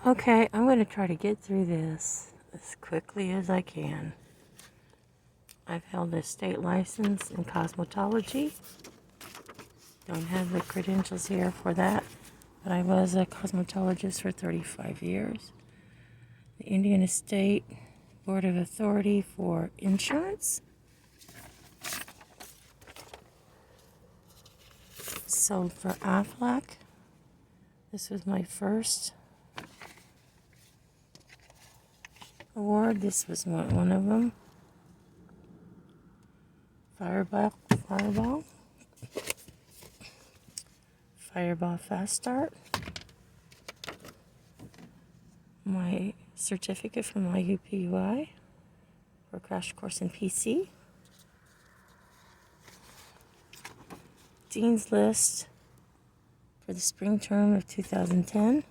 Okay, I'm going to try to get through this as quickly as I can. I've held a state license in cosmetology. Don't have the credentials here for that, but I was a cosmetologist for 35 years. The Indiana State Board of Authority for Insurance. Sold for Aflac. This was my first award. This was one of them. Fireball Fast Start. My certificate from IUPUI for Crash Course in PC. Dean's List for the spring term of 2010.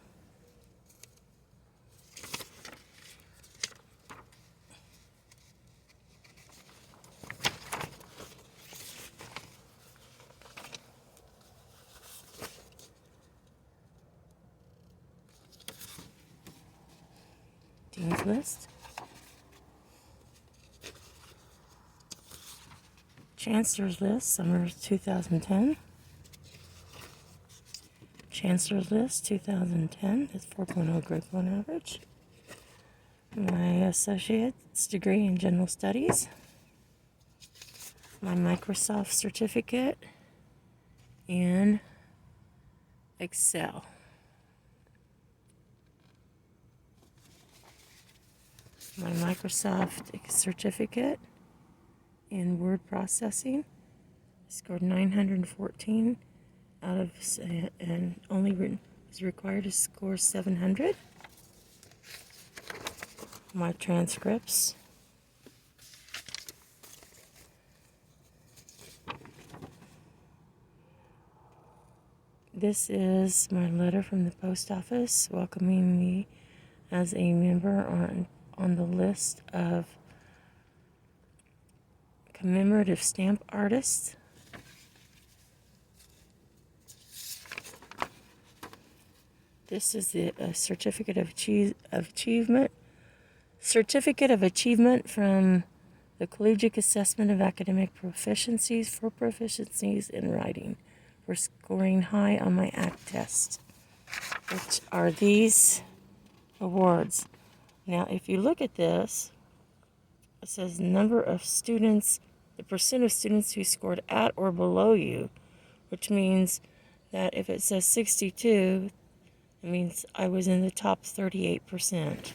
Dean's List. Chancellor's List, summer 2010. Chancellor's List 2010, that's 4.0 grade 1 average. My associate's degree in general studies. My Microsoft certificate in Excel. My Microsoft certificate in word processing. I scored 914 out of, and only was required to score 700. My transcripts. This is my letter from the post office welcoming me as a member on the list of commemorative stamp artists. This is the certificate of achievement. Certificate of achievement from the Collegiate Assessment of Academic Proficiencies for proficiencies in writing for scoring high on my ACT test, which are these awards. Now, if you look at this, it says number of students, the percent of students who scored at or below you, which means that if it says 62, it means I was in the top 38%.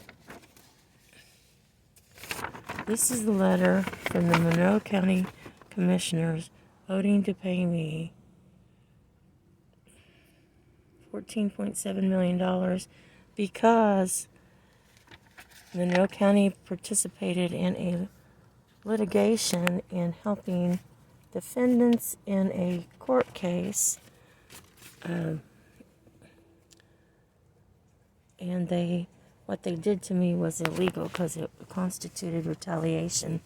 This is the letter from the Monroe County Commissioners voting to pay me $14.7 million because Monroe County participated in a litigation in helping defendants in a court case, and what they did to me was illegal because it constituted retaliation.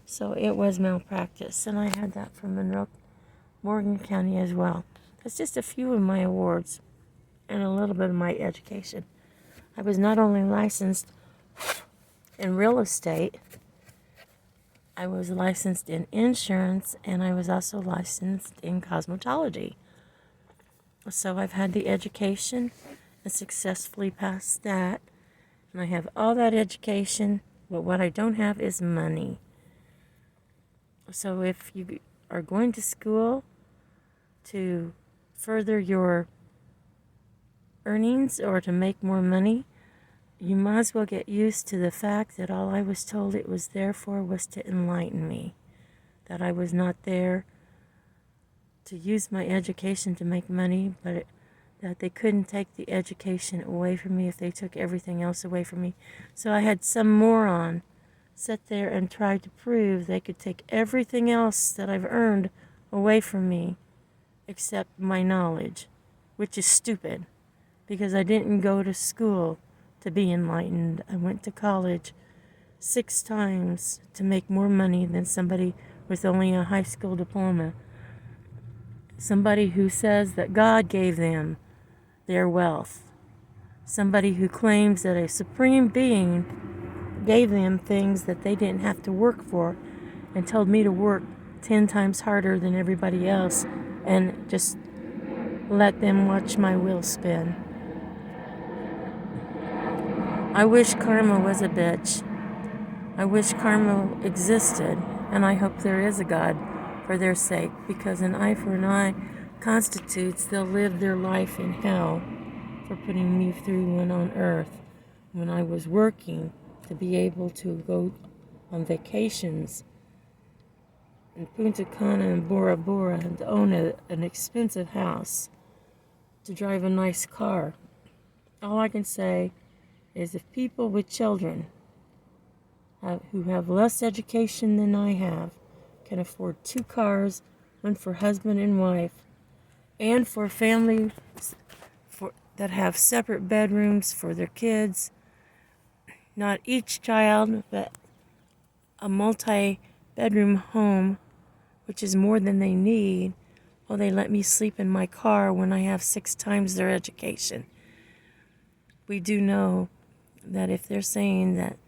So it was malpractice, and I had that from Morgan County as well. That's just a few of my awards and a little bit of my education. I was not only licensed in real estate, I was licensed in insurance, and I was also licensed in cosmetology. So I've had the education and successfully passed that. And I have all that education, but what I don't have is money. So if you are going to school to further your earnings or to make more money, you might as well get used to the fact that all I was told it was there for was to enlighten me. That I was not there to use my education to make money, but that they couldn't take the education away from me if they took everything else away from me. So I had some moron sit there and try to prove they could take everything else that I've earned away from me except my knowledge, which is stupid because I didn't go to school to be enlightened. I went to college 6 times to make more money than somebody with only a high school diploma. Somebody who says that God gave them their wealth. Somebody who claims that a supreme being gave them things that they didn't have to work for and told me to work 10 times harder than everybody else and just let them watch my wheel spin. I wish karma was a bitch. I wish karma existed, and I hope there is a God for their sake, because an eye for an eye constitutes they'll live their life in hell for putting me through one on earth when I was working to be able to go on vacations in Punta Cana and Bora Bora and to own an expensive house, to drive a nice car. All I can say is if people with children who have less education than I have can afford 2 cars, one for husband and wife, and for families that have separate bedrooms for their kids, not each child, but a multi-bedroom home, which is more than they need, while they let me sleep in my car when I have 6 times their education. We do know that if they're saying that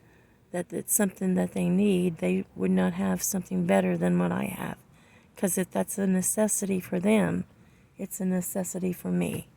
it's something that they need, they would not have something better than what I have. Because if that's a necessity for them, it's a necessity for me.